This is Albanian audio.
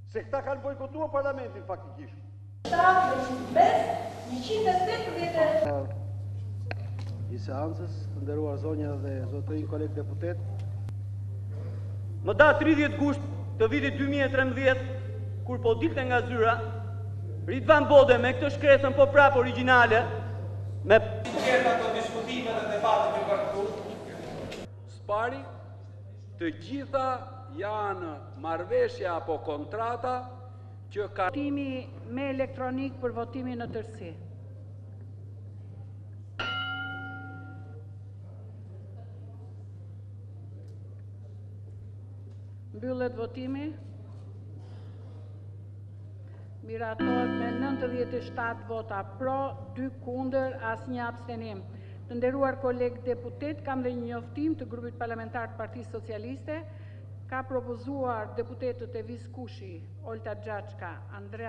Se këta kanë bojkotuar parlamentin faktikisht. I seancës, të nderuar zonja dhe zotërinj kolegë deputet. Më datë 30 gusht të vitit 2013, kur po dilte nga zyra, Ridvan Bode me këtë shkresën po prap origjinale, me Gjitha të diskutimet dhe debatet që kanë këtu. Spari, të gjitha janë marrëveshja apo kontrata që ka votimi me elektronik për votimin në tërësi. Mbyllet votimi. Miratohet me 97 vota pro, 2 kundër, asnjë abstenim. Të nderuar kolegë deputet, kam dhe një njoftim të grupit parlamentar të Partisë Socialiste. Ka propozuar deputetët Evis Kushi, Olta Gjaçka, Andrea